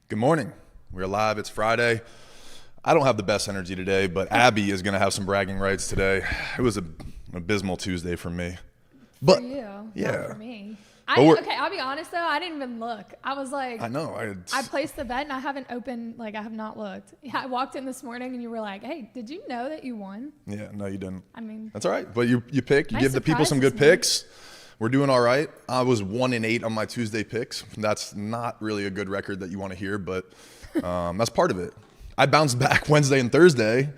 Good morning. We're live. It's Friday. I don't have the best energy today, but Abby is going to have some bragging rights today. It was an abysmal Tuesday for me. But for you, yeah, not for me. Okay, I'll be honest though. I didn't even look. I was like, I know. I placed the bet and I haven't opened. Like I have not looked. Yeah, I walked in this morning and you were like, "Hey, did you know that you won?" Yeah, no, you didn't. I mean, that's all right. But you pick. You nice give the people some good surprises, picks. We're doing all right. I was 1-8 on my Tuesday picks. That's not really a good record that you want to hear, but that's part of it. I bounced back Wednesday and Thursday,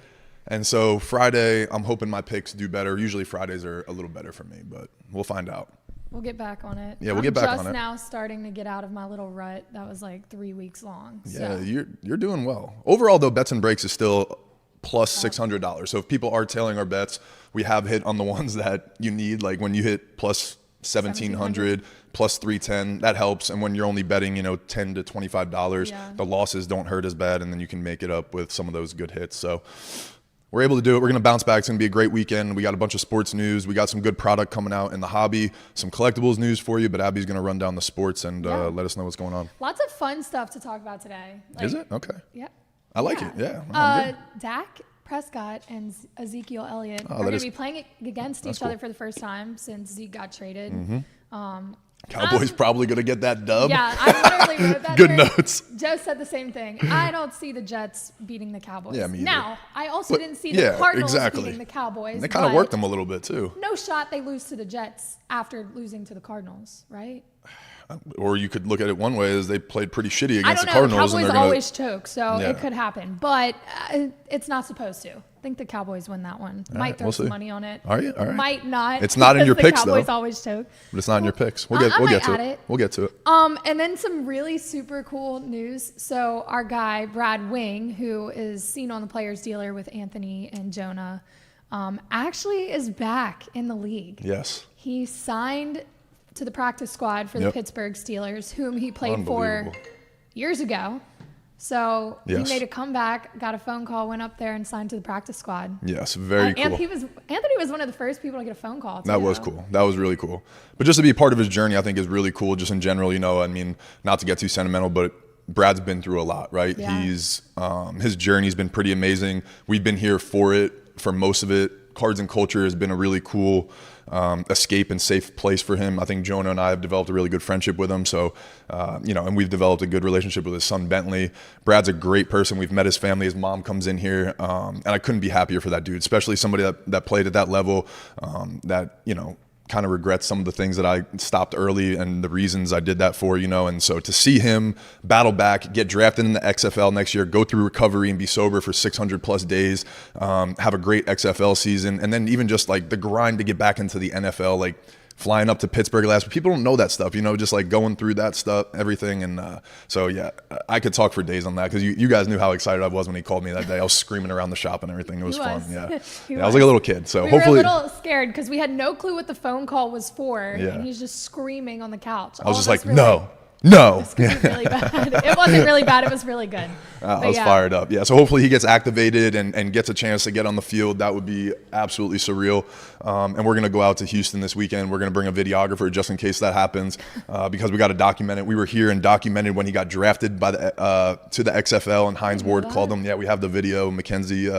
and so Friday I'm hoping my picks do better. Usually Fridays are a little better for me, but we'll find out. we'll get back on it. Yeah, we'll get back on it. I'm just now starting to get out of my little rut that was like 3 weeks long. Yeah, So. you're doing well. Overall, though, bets and breaks is still plus $600. So if people are tailing our bets, we have hit on the ones that you need. Like when you hit plus 1,700, plus 310, that helps. And when you're only betting, $10 to $25, the losses don't hurt as bad, and then you can make it up with some of those good hits. So we're able to do it. We're going to bounce back. It's going to be a great weekend. We got a bunch of sports news. We got some good product coming out in the hobby, some collectibles news for you, but Abby's going to run down the sports and let us know what's going on. Lots of fun stuff to talk about today. Is it? Okay. Yeah. I like it. Yeah. Dak, Prescott, and Ezekiel Elliott are that going to is- be playing against each cool. other for the first time since Zeke got traded. Cowboys probably going to get that dub. Yeah, I literally wrote that. Good there. notes. Joe said the same thing. I don't see the Jets beating the Cowboys. Yeah, me either. Now, I also But- didn't see the Cardinals exactly. beating the Cowboys. And they kind of but worked them a little bit too. No shot they lose to the Jets after losing to the Cardinals, right? Or you could look at it one way as they played pretty shitty I against don't the know. Cardinals. Cowboys and they're always choke, so Yeah. it could happen. But it's not supposed to. I think the Cowboys win that one. All Might right, throw we'll some see. money on it. Are you? All right. Might not. It's not in your because picks, the Cowboys though. always choke. But it's not in your picks. We'll I get might to add it. it. We'll get to it. And then some really super cool news. So our guy, Brad Wing, who is seen on the Players Dealer with Anthony and Jonah, actually is back in the league. Yes. He signed to the practice squad for the Yep. Pittsburgh Steelers, whom he played for Unbelievable. years ago. So Yes. he made a comeback, got a phone call, went up there and signed to the practice squad. Yes. Very cool. And Anthony was one of the first people to get a phone call. That was cool. That was really cool. But just to be a part of his journey, I think is really cool. Just in general, I mean, not to get too sentimental, but Brad's been through a lot, right? Yeah. He's his journey's been pretty amazing. We've been here for it, for most of it. Cards and Culture has been a really cool escape and safe place for him. I think Jonah and I have developed a really good friendship with him. So, and we've developed a good relationship with his son, Bentley. Brad's a great person. We've met his family. His mom comes in here. And I couldn't be happier for that dude, especially somebody that played at that level, that, kind of regrets some of the things that I stopped early and the reasons I did that for, and so to see him battle back, get drafted in the XFL next year, go through recovery and be sober for 600 plus days, have a great XFL season, and then even just like the grind to get back into the NFL, like flying up to Pittsburgh last week. People don't know that stuff, just like going through that stuff, everything. And so, yeah, I could talk for days on that because you guys knew how excited I was when he called me that day. I was screaming around the shop and everything. It was fun. Yeah. I was like a little kid. So we hopefully. were a little scared because we had no clue what the phone call was for. Yeah. And he's just screaming on the couch. I was just like, no. No. This could be really bad. It wasn't really bad. It was really good. I was fired up. Yeah. So hopefully he gets activated and gets a chance to get on the field. That would be absolutely surreal. And we're going to go out to Houston this weekend. We're going to bring a videographer just in case that happens because we got to document it. We were here and documented when he got drafted by to the XFL and Hines Ward called him. Yeah, we have the video. Mackenzie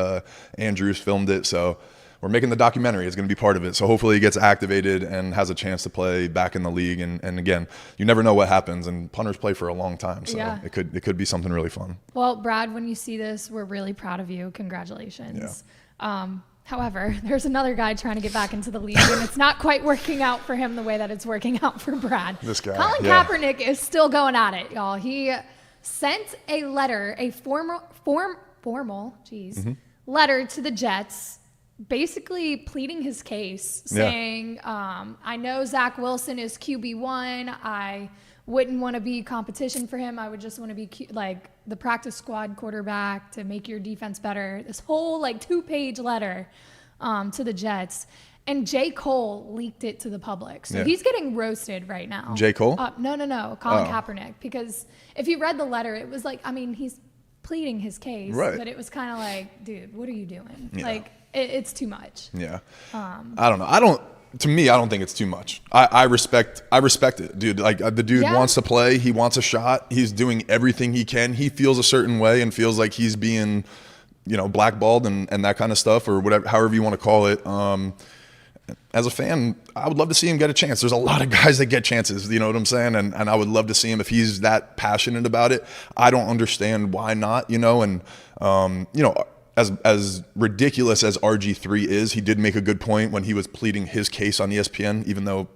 Andrews filmed it. So we're making the documentary. It's going to be part of it. So hopefully he gets activated and has a chance to play back in the league. And again, you never know what happens. And punters play for a long time. So it could be something really fun. Well, Brad, when you see this, we're really proud of you. Congratulations. Yeah. However, there's another guy trying to get back into the league, and it's not quite working out for him the way that it's working out for Brad. This guy. Colin Kaepernick is still going at it, y'all. He sent a letter, a formal letter to the Jets, basically pleading his case, saying, I know Zach Wilson is QB1. I wouldn't want to be competition for him. I would just want to be like the practice squad quarterback to make your defense better. This whole 2-page letter to the Jets. And J. Cole leaked it to the public. So he's getting roasted right now. J. Cole? No. Colin Kaepernick. Because if you read the letter, it was he's pleading his case. Right. But it was kind of like, dude, what are you doing? Yeah. It's too much. Yeah. I don't know. to me, I don't think it's too much. I respect it, dude. Like the dude wants to play. He wants a shot. He's doing everything he can. He feels a certain way and feels like he's being, blackballed and that kind of stuff, or whatever, however you want to call it. As a fan, I would love to see him get a chance. There's a lot of guys that get chances, you know what I'm saying? And I would love to see him if he's that passionate about it. I don't understand why not, and as ridiculous as RG3 is, he did make a good point when he was pleading his case on ESPN, even though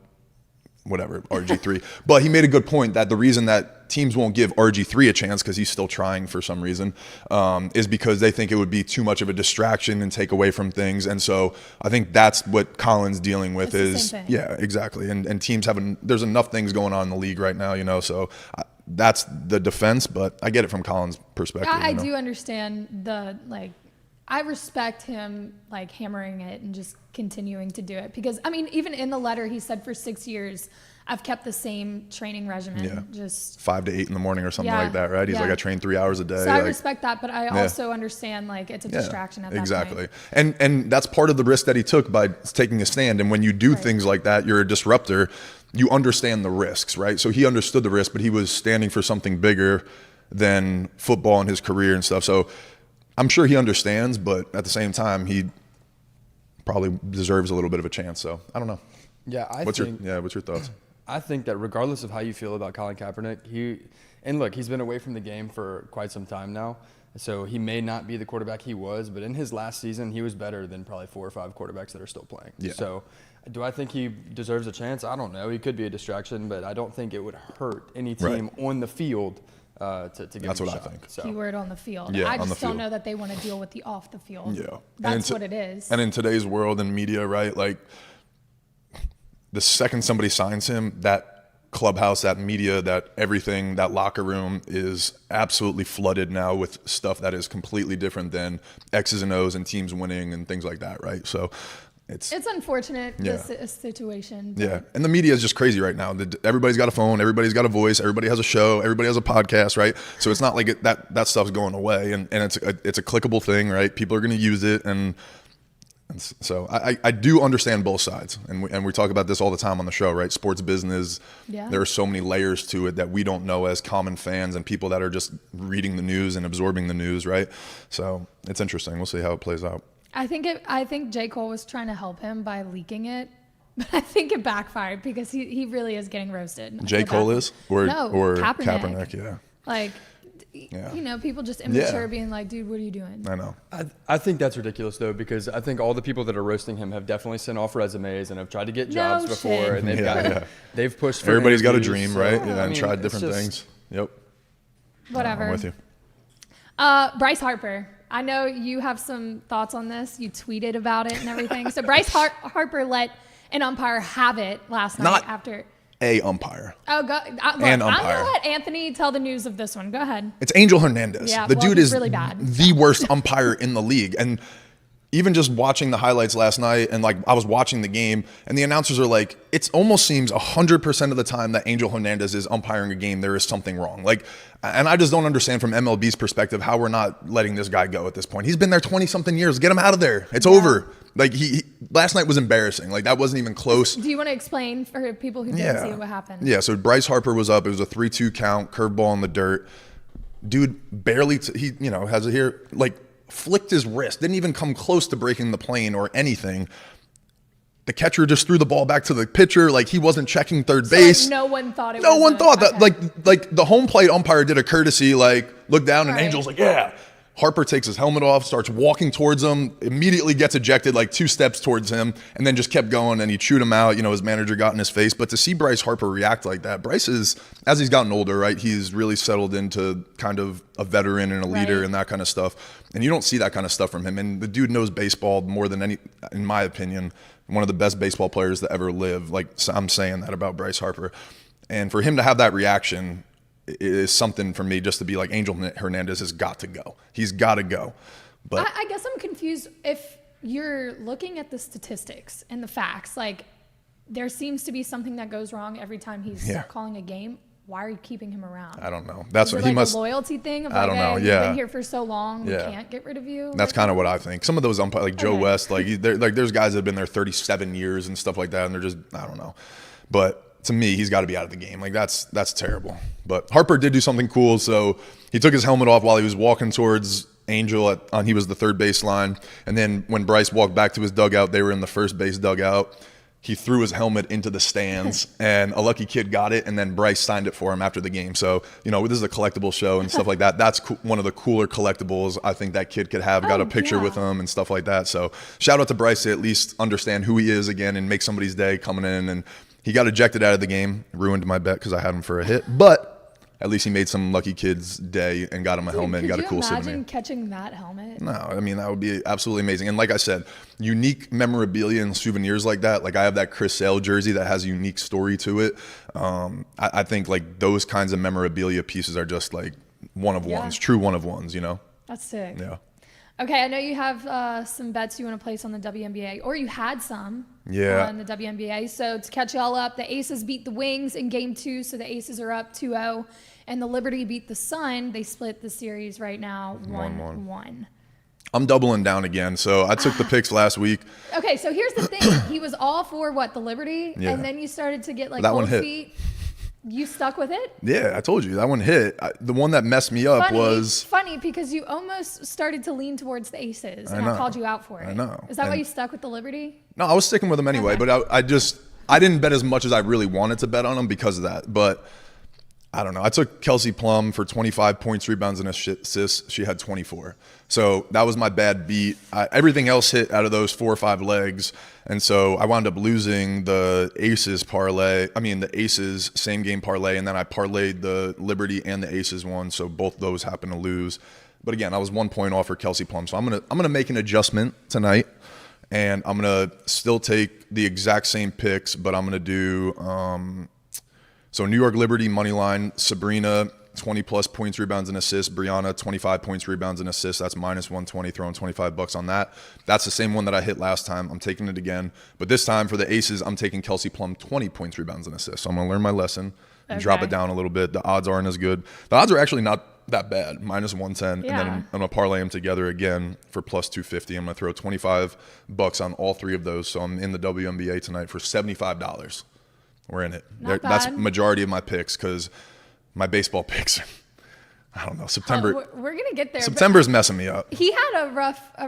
whatever, RG3. But he made a good point that the reason that teams won't give RG3 a chance, because he's still trying for some reason, is because they think it would be too much of a distraction and take away from things. And so I think that's what Colin's dealing with yeah, exactly. And teams there's enough things going on in the league right now, so that's the defense, but I get it from Colin's perspective. I do understand I respect him hammering it and just continuing to do it, because even in the letter he said for 6 years I've kept the same training regimen, just 5 to 8 in the morning or something like that, right? He's like, I train 3 hours a day. So I respect that, but I also understand it's a distraction at that exactly. point. And that's part of the risk that he took by taking a stand. And when you do things like that, you're a disruptor. You understand the risks, right? So he understood the risk, but he was standing for something bigger than football and his career and stuff. So I'm sure he understands, but at the same time, he probably deserves a little bit of a chance. So I don't know. Yeah, what's your thoughts? I think that regardless of how you feel about Colin Kaepernick, he's been away from the game for quite some time now. So he may not be the quarterback he was, but in his last season, he was better than probably 4 or 5 quarterbacks that are still playing. Yeah. So do I think he deserves a chance? I don't know. He could be a distraction, but I don't think it would hurt any team on the field to give That's him what a shot. I think. So. Keyword on the field. Yeah, I just don't know that they want to deal with the off the field. Yeah. That's what it is. And in today's world and media, right, the second somebody signs him, that clubhouse, that media, that everything, that locker room is absolutely flooded now with stuff that is completely different than X's and O's and teams winning and things like that, right? So it's unfortunate, this situation. Yeah, and the media is just crazy right now. Everybody's got a phone, everybody's got a voice, everybody has a show, everybody has a podcast, right? So it's not like that stuff's going away, and it's a clickable thing, right? People are going to use it, and so I do understand both sides, and we talk about this all the time on the show, right? Sports business, there are so many layers to it that we don't know as common fans and people that are just reading the news and absorbing the news, right? So it's interesting. We'll see how it plays out. I think J. Cole was trying to help him by leaking it, but I think it backfired because he really is getting roasted. J. Cole is? Or Kaepernick. Yeah. People just immature being like, dude, what are you doing? I know. I think that's ridiculous, though, because I think all the people that are roasting him have definitely sent off resumes and have tried to get jobs before. And they've pushed for Everybody's got a interviews, dream, right? And tried different things. Yep. Whatever. I'm with you. Bryce Harper. I know you have some thoughts on this. You tweeted about it and everything. So Bryce Harper let an umpire have it last night after... A umpire. Oh, go. I'm going to let Anthony tell the news of this one. Go ahead. It's Angel Hernandez. Yeah, the dude is really bad. The worst umpire in the league. And even just watching the highlights last night, and I was watching the game, and the announcers are like, it almost seems 100% of the time that Angel Hernandez is umpiring a game, there is something wrong. And I just don't understand from MLB's perspective how we're not letting this guy go at this point. He's been there 20-something years. Get him out of there. It's over. He last night was embarrassing. That wasn't even close. Do you want to explain for people who didn't see what happened? Yeah, so Bryce Harper was up. It was a 3-2 count, curveball in the dirt. Dude barely, has it here, flicked his wrist. Didn't even come close to breaking the plane or anything. The catcher just threw the ball back to the pitcher. He wasn't checking third base. No one thought it was. No one thought that. The home plate umpire did a courtesy, look down, and Angel's like, yeah. Harper takes his helmet off, starts walking towards him, immediately gets ejected 2 steps towards him, and then just kept going, and he chewed him out. His manager got in his face. But to see Bryce Harper react like that, Bryce is, as he's gotten older, right, he's really settled into kind of a veteran and a leader and that kind of stuff. And you don't see that kind of stuff from him. And the dude knows baseball more than any, in my opinion, one of the best baseball players to ever live. I'm saying that about Bryce Harper. And for him to have that reaction is something for me, just to be like, Angel Hernandez has got to go. He's got to go. But I guess I'm confused if you're looking at the statistics and the facts. There seems to be something that goes wrong every time he's calling a game. why are you keeping him around? I don't know. That's Is what it he must. a loyalty thing of I don't know. You've Yeah. been here for so long, we Yeah. can't get rid of you. That's kind of what I think. Some of those umpires, like Joe Okay. West, there's guys that have been there 37 years and stuff like that, and they're just, I don't know. But to me, he's got to be out of the game. Like that's terrible. But Harper did do something cool. So he took his helmet off while he was walking towards Angel. He was the third baseline, and then when Bryce walked back to his dugout, they were in the first base dugout. He threw his helmet into the stands, and a lucky kid got it, and then Bryce signed it for him after the game. So, this is a collectible show and stuff like that. That's one of the cooler collectibles I think that kid could have. Got a picture with him and stuff like that. So, shout out to Bryce to at least understand who he is again and make somebody's day coming in. And he got ejected out of the game. Ruined my bet because I had him for a hit. But at least he made some lucky kid's day and got him a helmet and got a cool souvenir. Could you imagine catching that helmet? No, I mean, that would be absolutely amazing. And like I said, unique memorabilia and souvenirs like that. Like I have that Chris Sale jersey that has a unique story to it. I think like those kinds of memorabilia pieces are just like one of ones, true one of ones, That's sick. Yeah. Okay, I know you have some bets you want to place on the WNBA, or you had some on the WNBA. So to catch y'all up, the Aces beat the Wings in Game 2, so the Aces are up 2-0. And the Liberty beat the Sun. They split the series right now 1-1. I'm doubling down again. So I took the picks last week. Okay, so here's the thing. He was all for the Liberty, and then you started to get like that one cold hit. feet. You stuck with it? Yeah, I told you that one hit. The one that messed me up was funny because you almost started to lean towards the Aces, and I called you out for it. I know. Is that why you stuck with the Liberty? No, I was sticking with them anyway, but I didn't bet as much as I really wanted to bet on them because of that. But I don't know. I took Kelsey Plum for 25 points, rebounds, and assists. She had 24. So that was my bad beat. Everything else hit out of those 4 or 5 legs. And so I wound up losing the Aces same game parlay. And then I parlayed the Liberty and the Aces one. So both those happened to lose. But again, I was 1 point off for Kelsey Plum. So I'm gonna make an adjustment tonight. And I'm going to still take the exact same picks, but I'm going to do so New York Liberty money line, Sabrina 20+ points, rebounds, and assists. Breanna 25 points, rebounds, and assists. That's -120. Throwing $25 on that. That's the same one that I hit last time. I'm taking it again, but this time for the Aces, I'm taking Kelsey Plum 20 points, rebounds, and assists. So I'm gonna learn my lesson and drop it down a little bit. The odds aren't as good. The odds are actually not that bad. -110, and then I'm gonna parlay them together again for +250. I'm gonna throw $25 on all 3 of those. So I'm in the WNBA tonight for $75. We're in it. That's majority of my picks because my baseball picks, I don't know, September. We're gonna get there. September's messing me up. He had a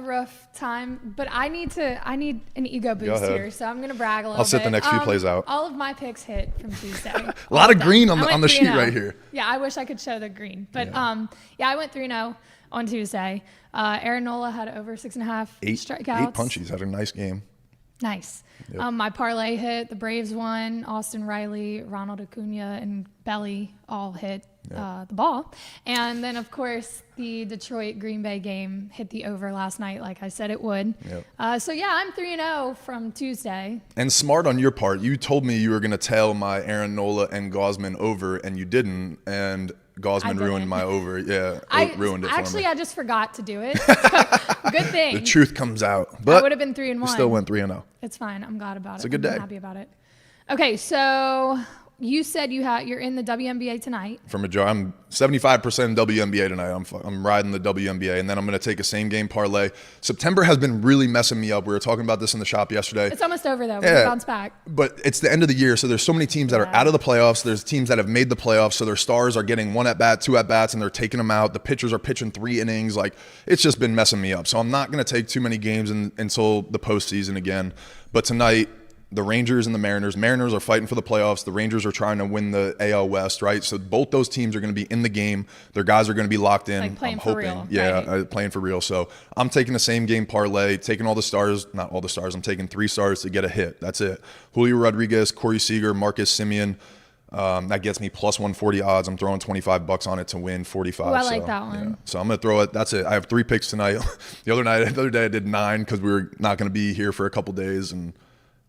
rough time, but I need an ego boost here, so I'm gonna brag a little bit. I'll sit the next few plays out. All of my picks hit from Tuesday. A lot of green on the sheet right here. Yeah, I wish I could show the green, but I went 3-0 on Tuesday. Aaron Nola had over 6.5 strikeouts. 8 punchies. Had a nice game. Nice. Yep. My parlay hit. The Braves won. Austin Riley, Ronald Acuna, and Belly all hit the ball. And then, of course, the Detroit-Green Bay game hit the over last night, like I said it would. Yep. I'm 3-0 from Tuesday. And smart on your part. You told me you were going to tail my Aaron Nola and Gosman over, and you didn't. And Gosman ruined my over. Yeah, ruined it for me. Actually, I just forgot to do it. Good thing. The truth comes out. But I would have been 3-1. We still went 3-0. It's fine. I'm glad about it. It's a good day. I'm happy about it. Okay, so you said you're in the WNBA tonight. I'm 75% WNBA tonight. I'm riding the WNBA, and then I'm going to take a same game parlay. September has been really messing me up. We were talking about this in the shop yesterday. It's almost over though. We're gonna bounce back. But it's the end of the year, so there's so many teams that are out of the playoffs. There's teams that have made the playoffs, so their stars are getting 1 at bat, 2 at bats, and they're taking them out. The pitchers are pitching 3 innings. Like it's just been messing me up. So I'm not going to take too many games until the postseason again. But tonight, the Rangers and the Mariners. Mariners are fighting for the playoffs. The Rangers are trying to win the AL West, right? So both those teams are going to be in the game. Their guys are going to be locked in. Like playing I'm for hoping. real. Yeah, right. Playing for real. So I'm taking the same game parlay, taking all the stars, not all the stars. I'm taking 3 stars to get a hit. That's it. Julio Rodriguez, Corey Seager, Marcus Semien. That gets me +140 odds. I'm throwing $25 on it to win 45. Ooh, I like that one. Yeah. So I'm going to throw it. That's it. I have 3 picks tonight. The other day I did 9 because we were not going to be here for a couple days, and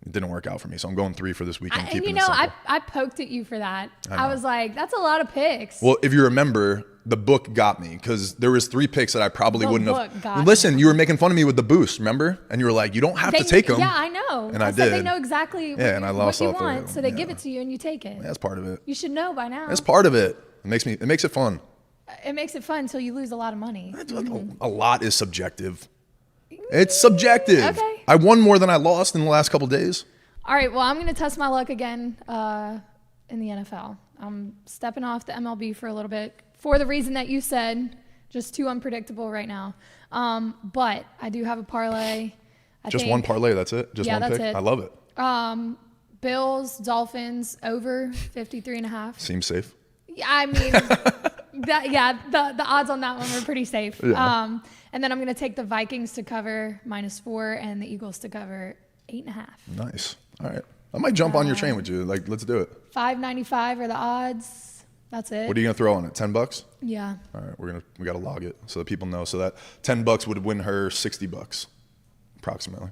it didn't work out for me. So I'm going 3 for this weekend. I poked at you for that. I was like, that's a lot of picks. Well, if you remember, the book got me because there was 3 picks that I probably The wouldn't book have. got Listen, you were making fun of me with the boost, remember? And you were like, you don't have to take them. Yeah, I know. And I said they did. know exactly And I lost what you all 3 of want, them. so they Yeah. give it to you and you take it. That's part of it. You should know by now. That's part of it. It makes it fun. It makes it fun until you lose a lot of money. A lot is subjective. It's subjective. Okay. I won more than I lost in the last couple days. All right, well, I'm going to test my luck again in the NFL. I'm stepping off the MLB for a little bit for the reason that you said, just too unpredictable right now. But I do have a parlay. Just one parlay, that's it? Just Yeah, one that's pick? it. I love it. Bills, Dolphins, over 53.5. Seems safe. Yeah, I mean, the odds on that one were pretty safe. Yeah. And then I'm going to take the Vikings to cover -4 and the Eagles to cover 8.5. Nice. All right. I might jump on your train with you. Like, let's do it. 5.95 are the odds. That's it. What are you gonna throw on it? $10? Yeah. All right, we gotta log it so that people know. So that $10 would win her $60, approximately.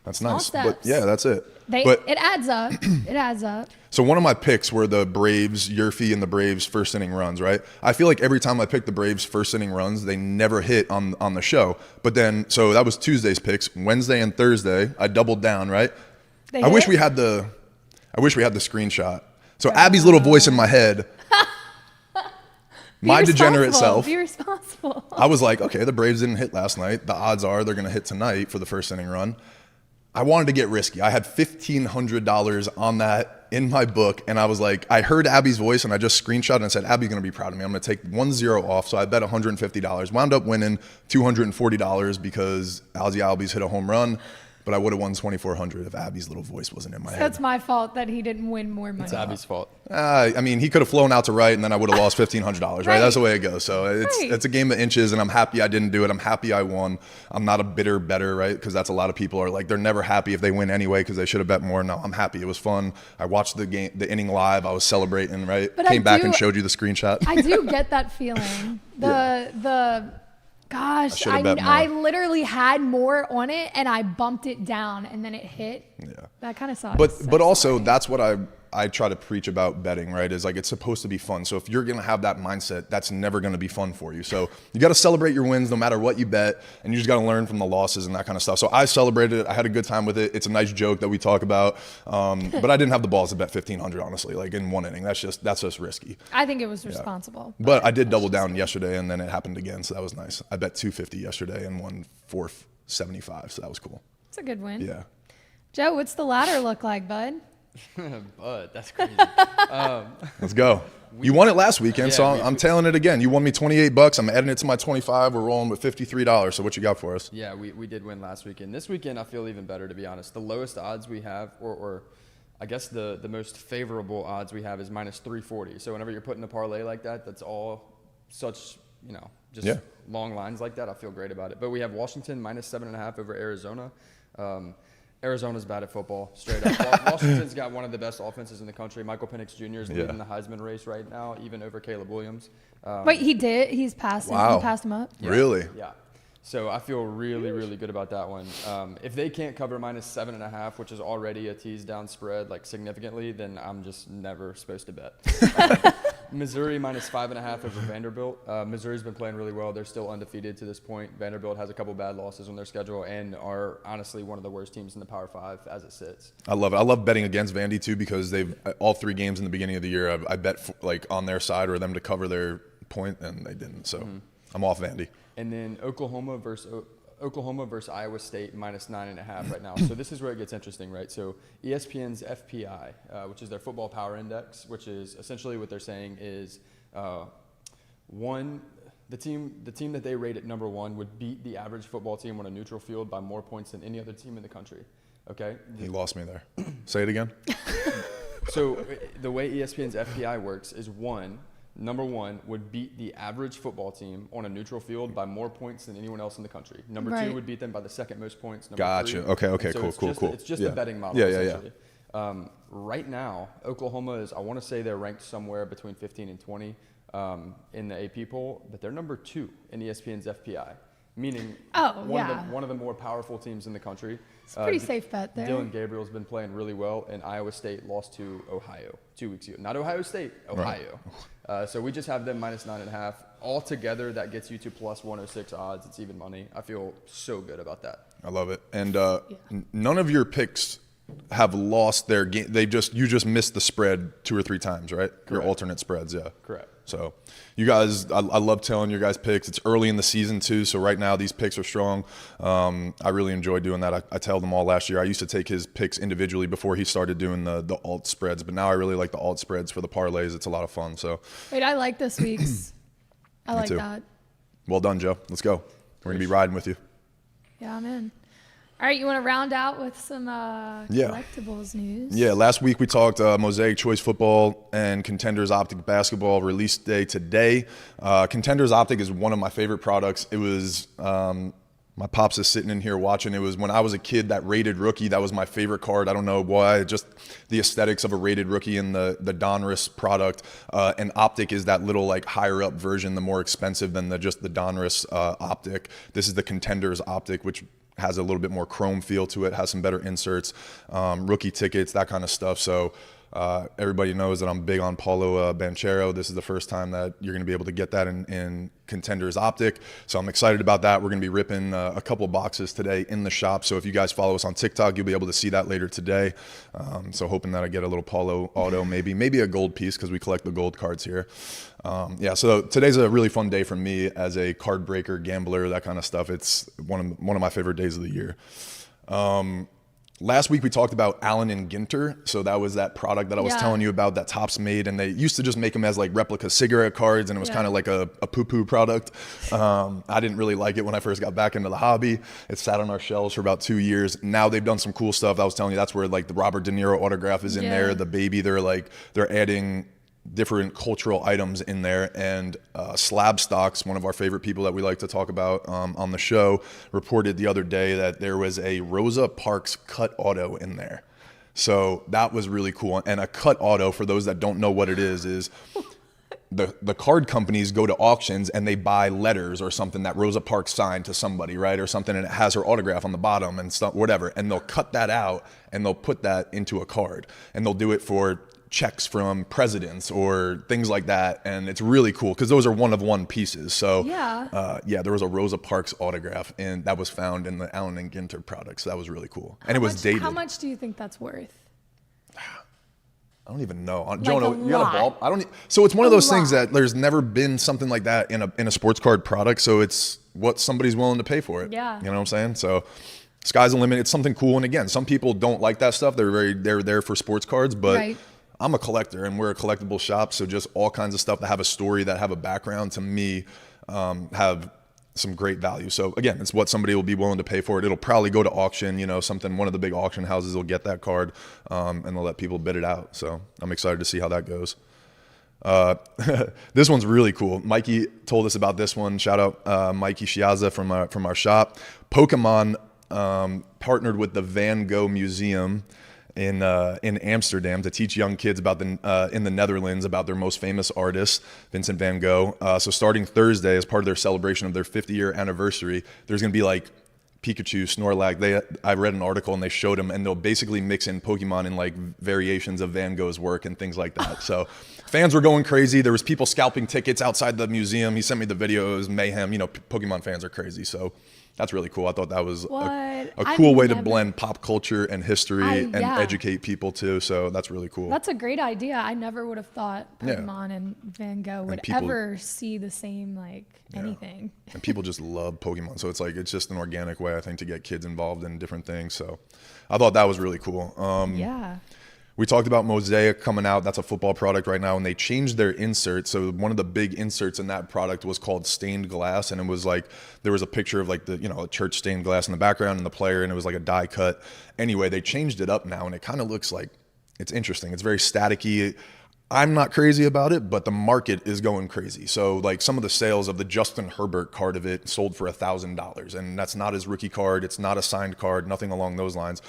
That's nice. steps. But yeah, that's it. It adds up. It adds up. So one of my picks were the Braves, Yurfie and the Braves first inning runs, right? I feel like every time I pick the Braves first inning runs, they never hit on the show. But then, so that was Tuesday's picks. Wednesday and Thursday, I doubled down, right? I wish we had the screenshot. So Abby's little voice in my head, my degenerate self. Be responsible. I was like, okay, the Braves didn't hit last night. The odds are they're going to hit tonight for the first inning run. I wanted to get risky. I had $1,500 on that in my book. And I was like, I heard Abby's voice and I just screenshot and said, Abby's going to be proud of me. I'm going to take 1-0 off. So I bet $150. Wound up winning $240 because Alzy Albies hit a home run. But I would have won $2,400 if Abby's little voice wasn't in my head. That's my fault that he didn't win more money. It's Abby's fault. I mean, he could have flown out to right, and then I would have lost $1,500, right? Right. That's the way it goes. So Right. it's a game of inches, and I'm happy I didn't do it. I'm happy I won. I'm not a bitter better, right? Because that's a lot of people are like, they're never happy if they win anyway because they should have bet more. No, I'm happy. It was fun. I watched the inning live. I was celebrating, right? But Came back and showed you the screenshot. I do get that feeling. Gosh, should've bet more. I literally had more on it and I bumped it down and then it hit. Yeah. That kind of sucks. But also that's what I try to preach about betting, right? Is like it's supposed to be fun. So if you're going to have that mindset, that's never going to be fun for you. So you got to celebrate your wins no matter what you bet, and you just got to learn from the losses and that kind of stuff. So I celebrated it. I had a good time with it. It's a nice joke that we talk about, but I didn't have the balls to bet $1,500 honestly, like in one inning. That's just risky. I think it was responsible. But I did double down yesterday, and then it happened again, so that was nice. I bet $250 yesterday and won $475, so that was cool. It's a good win. Yeah. Joe, what's the ladder look like, bud? But that's crazy. Let's go. You won it last weekend, Yeah, so I'm tailing it again. You won me $28. I'm adding it to my 25. We're rolling with $53. So what you got for us? Yeah, we did win last weekend. This weekend, I feel even better, to be honest. The lowest odds we have, or I guess the most favorable odds we have is -340. So whenever you're putting a parlay like that, that's all such, just long lines like that. I feel great about it. But we have Washington -7.5 over Arizona. Arizona's bad at football, straight up. Washington's got one of the best offenses in the country. Michael Penix Jr. is leading the Heisman race right now, even over Caleb Williams. Wait, he did? He's passed him. Wow. He passed him up? Yeah. Really? Yeah. So I feel really, really good about that one. If they can't cover -7.5, which is already a tease down spread, like significantly, then I'm just never supposed to bet. Missouri -5.5 over Vanderbilt. Missouri's been playing really well. They're still undefeated to this point. Vanderbilt has a couple bad losses on their schedule and are honestly one of the worst teams in the Power 5 as it sits. I love it. I love betting against Vandy too because they've all 3 games in the beginning of the year. I bet like on their side or them to cover their point, and they didn't. So I'm off Vandy. And then Oklahoma versus Iowa State -9.5 right now. So this is where it gets interesting, right? So ESPN's FPI, which is their football power index, which is essentially what they're saying is the team that they rate at number 1 would beat the average football team on a neutral field by more points than any other team in the country. Okay? He lost me there. Say it again. So the way ESPN's FPI works is number 1 would beat the average football team on a neutral field by more points than anyone else in the country. Number 2 would beat them by the second most points. Number Gotcha. 3. Okay. So Cool. It's just a betting model, essentially. Right now, Oklahoma is, I want to say they're ranked somewhere between 15 and 20 in the AP poll, but they're number 2 in ESPN's FPI, meaning yeah. one of the more powerful teams in the country. It's a pretty safe bet there. Dylan Gabriel's been playing really well, and Iowa State lost to Ohio 2 weeks ago. Not Ohio State, Ohio. Right. So we just have them -9.5. Altogether, that gets you to plus 106 odds. It's even money. I feel so good about that. I love it. And none of your picks have lost their game. You just missed the spread 2 or 3 times, right? Correct. Your alternate spreads, yeah. Correct. So you guys, I love telling your guys picks. It's early in the season too, so right now these picks are strong. I really enjoy doing that. I tell them all last year. I used to take his picks individually before he started doing the alt spreads, but now I really like the alt spreads for the parlays. It's a lot of fun. So wait, I like this week's. I like that. Well done, Joe. Let's go. We're gonna be riding with you. Yeah, I'm in. All right, you want to round out with some collectibles news? Yeah, last week we talked Mosaic Choice Football and Contenders Optic Basketball release day today. Contenders Optic is one of my favorite products. It was, my pops is sitting in here watching. It was when I was a kid, that rated rookie, that was my favorite card. I don't know why, just the aesthetics of a rated rookie in the Donruss product. And Optic is that little like higher up version, the more expensive than just the Donruss Optic. This is the Contenders Optic, which has a little bit more chrome feel to it, has some better inserts, rookie tickets, that kind of stuff. So everybody knows that I'm big on Paulo Banchero. This is the first time that you're going to be able to get that in Contenders Optic. So I'm excited about that. We're going to be ripping a couple boxes today in the shop. So if you guys follow us on TikTok, you'll be able to see that later today. So hoping that I get a little Paulo auto, maybe a gold piece because we collect the gold cards here. Yeah, so today's a really fun day for me as a card breaker, gambler, that kind of stuff. It's one of my favorite days of the year. Last week we talked about Allen and Ginter. So that was that product that I was telling you about that Topps made, and they used to just make them as like replica cigarette cards, and it was kind of like a poo-poo product. I didn't really like it when I first got back into the hobby. It sat on our shelves for about 2 years. Now they've done some cool stuff. I was telling you that's where like the Robert De Niro autograph is in there. The baby, they're adding different cultural items in there, and Slab Stocks, one of our favorite people that we like to talk about on the show, reported the other day that there was a Rosa Parks cut auto in there. So that was really cool. And a cut auto, for those that don't know what it is the card companies go to auctions and they buy letters or something that Rosa Parks signed to somebody, right, or something, and it has her autograph on the bottom and stuff, whatever, and they'll cut that out and they'll put that into a card, and they'll do it for checks from presidents or things like that, and it's really cool because those are one-of-one pieces. So there was a Rosa Parks autograph, and that was found in the Allen and Ginter product, so that was really cool. And it was dated. How much do you think that's worth? I don't even know. Like Jonah, you got a ball? I don't. So it's one of those things that there's never been something like that in a sports card product. So it's what somebody's willing to pay for it. Yeah. You know what I'm saying? So sky's the limit. It's something cool. And again, some people don't like that stuff. They're there for sports cards, but. Right. I'm a collector, and we're a collectible shop, so just all kinds of stuff that have a story, that have a background, to me, have some great value. So again, it's what somebody will be willing to pay for it. It'll probably go to auction, one of the big auction houses will get that card, and they'll let people bid it out. So I'm excited to see how that goes. This one's really cool. Mikey told us about this one. Shout out Mikey Shiaza from our shop. Pokemon partnered with the Van Gogh Museum in Amsterdam to teach young kids about in the Netherlands about their most famous artist, Vincent van Gogh. So starting Thursday, as part of their celebration of their 50-year anniversary, there's going to be like Pikachu, Snorlax. I read an article and they showed them, and they'll basically mix in Pokemon in like variations of Van Gogh's work and things like that. So fans were going crazy. There was people scalping tickets outside the museum. He sent me the video. It was mayhem. Pokemon fans are crazy. So that's really cool. I thought that was a cool way to blend pop culture and history and educate people too. So that's really cool. That's a great idea. I never would have thought Pokemon and Van Gogh would ever see the same anything. And people just love Pokemon. So it's just an organic way, I think, to get kids involved in different things. So I thought that was really cool. We talked about Mosaic coming out. That's a football product right now, and they changed their insert. So one of the big inserts in that product was called stained glass, and it was like there was a picture of like a church stained glass in the background and the player, and it was like a die cut. Anyway, they changed it up now, and it kind of looks like it's interesting. It's very staticky. I'm not crazy about it, but the market is going crazy. So like some of the sales of the Justin Herbert card of it sold for $1,000, and that's not his rookie card. It's not a signed card, nothing along those lines.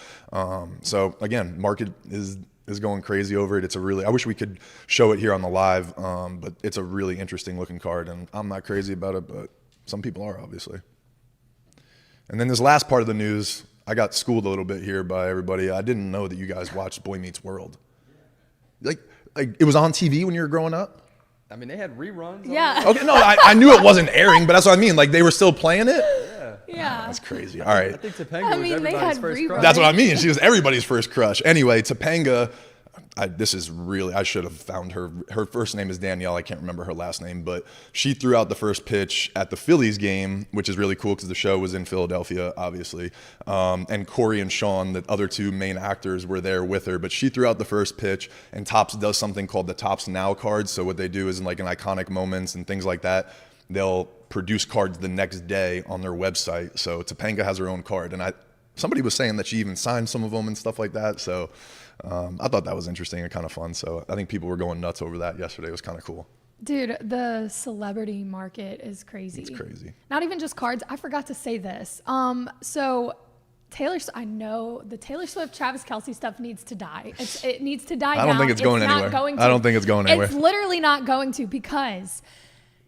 So again, market is going crazy over it. I wish we could show it here on the live, but it's a really interesting looking card, and I'm not crazy about it, but some people are, obviously. And then this last part of the news, I got schooled a little bit here by everybody. I didn't know that you guys watched Boy Meets World. Like it was on TV when you were growing up? I mean, they had reruns. Yeah. Okay, no, I knew it wasn't airing, but that's what I mean. Like they were still playing it? Yeah. That's crazy. All right. I think Topanga was they everybody's had first reruns. crush. That's what I mean. She was everybody's first crush. Anyway, Topanga, this is really, I should have found her. Her first name is Danielle. I can't remember her last name, but she threw out the first pitch at the Phillies game, which is really cool because the show was in Philadelphia, obviously. And Corey and Sean, the other two main actors, were there with her. But she threw out the first pitch, and Topps does something called the Topps Now card. So what they do is in like in iconic moments and things like that, they'll produce cards the next day on their website. So Topanga has her own card. And somebody was saying that she even signed some of them and stuff like that. So I thought that was interesting and kind of fun. So I think people were going nuts over that yesterday. It was kind of cool. Dude, the celebrity market is crazy. It's crazy. Not even just cards. I forgot to say this. So I know the Taylor Swift, Travis Kelsey stuff needs to die. It needs to die. I don't think it's going anywhere. I don't think it's going anywhere. It's literally not going to, because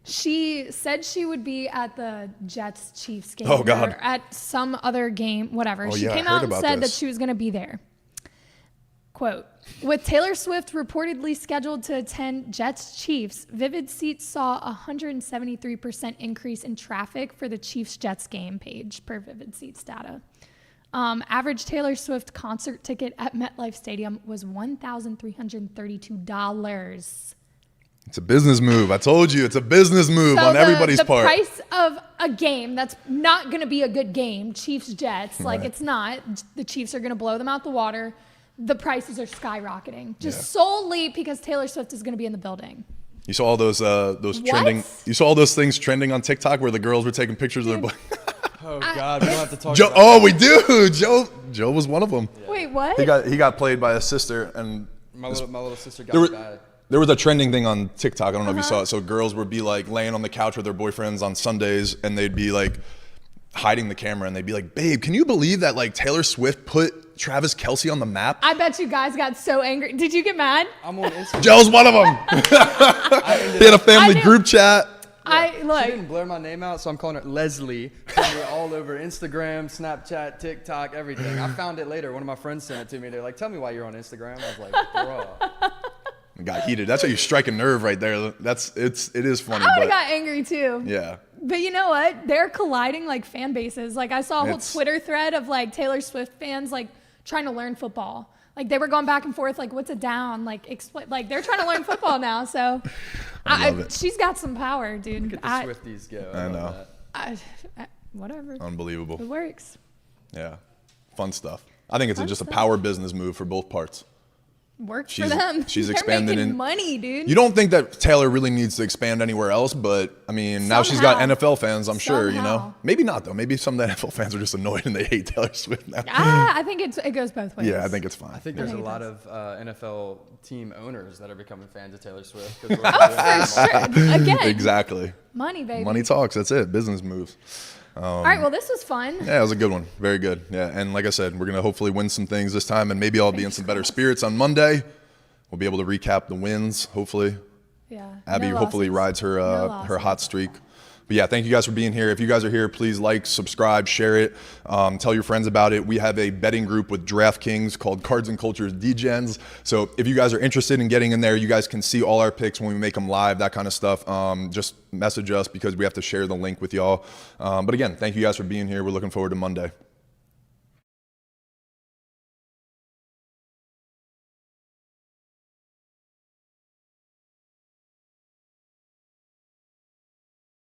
she said she would be at the Jets-Chiefs game. Oh, God. Or at some other game, whatever. Oh, She yeah, came I heard out and about said that this. she was going to be there. Quote, with Taylor Swift reportedly scheduled to attend Jets-Chiefs, Vivid Seats saw a 173% increase in traffic for the Chiefs-Jets game page, per Vivid Seats data. Average Taylor Swift concert ticket at MetLife Stadium was $1,332. It's a business move. I told you, it's a business move on everybody's the part. The price of a game that's not going to be a good game, Chiefs-Jets, like it's not. The Chiefs are going to blow them out the water. The prices are skyrocketing just solely because Taylor Swift is going to be in the building. You saw all those trending. You saw all those things trending on TikTok where the girls were taking pictures of their boy. Oh God, we don't have to talk Joe, about oh, we do. Joe was one of them. Wait, what? He got played by a sister, and my little sister got bad. there was a trending thing on TikTok. I don't know if you saw it. So girls would be like laying on the couch with their boyfriends on Sundays, and they'd be like hiding the camera, and they'd be like, "Babe, can you believe that like Taylor Swift put Travis Kelsey on the map?" I bet you guys got so angry. Did you get mad? I'm on Instagram. Joe's one of them. They had a family group chat. She didn't blur my name out, so I'm calling her Leslie. Put me all over Instagram, Snapchat, TikTok, everything. I found it later. One of my friends sent it to me. They're like, "Tell me why you're on Instagram." I was like, "Bro." It got heated. That's how you strike a nerve right there. It is funny. I would but have got angry too. yeah. But you know what? They're colliding like fan bases. Like I saw a whole Twitter thread of like Taylor Swift fans like trying to learn football. Like they were going back and forth, like what's a down? Like explain. Like they're trying to learn football now. So I love it. She's got some power, dude. Look at the Swifties go. I know. Whatever. Unbelievable. It works. Yeah. Fun stuff. I think it's just a power business move for both parts. Works for them. She's They're expanded making in money, dude. You don't think that Taylor really needs to expand anywhere else, but I mean, now she's got Somehow. NFL fans, I'm sure, you know. Somehow. Maybe not though. Maybe some of the NFL fans are just annoyed and they hate Taylor Swift now. I think it goes both ways. Yeah, I think it's fine. I think there's a think it lot does. of NFL team owners that are becoming fans of Taylor Swift. For sure. Again, Exactly. money, baby. Money talks. That's it. Business moves. All right, well, this was fun. Yeah, it was a good one. Very good. Yeah, and like I said, we're gonna hopefully win some things this time, and maybe I'll be in some better spirits on Monday. We'll be able to recap the wins, hopefully. Yeah. Abby no hopefully losses. rides her No her losses. hot streak. But yeah, thank you guys for being here. If you guys are here, please like, subscribe, share it, tell your friends about it. We have a betting group with DraftKings called Cards and Cultures DGens. So if you guys are interested in getting in there, you guys can see all our picks when we make them live, that kind of stuff. Just message us because we have to share the link with y'all. But again, thank you guys for being here. We're looking forward to Monday.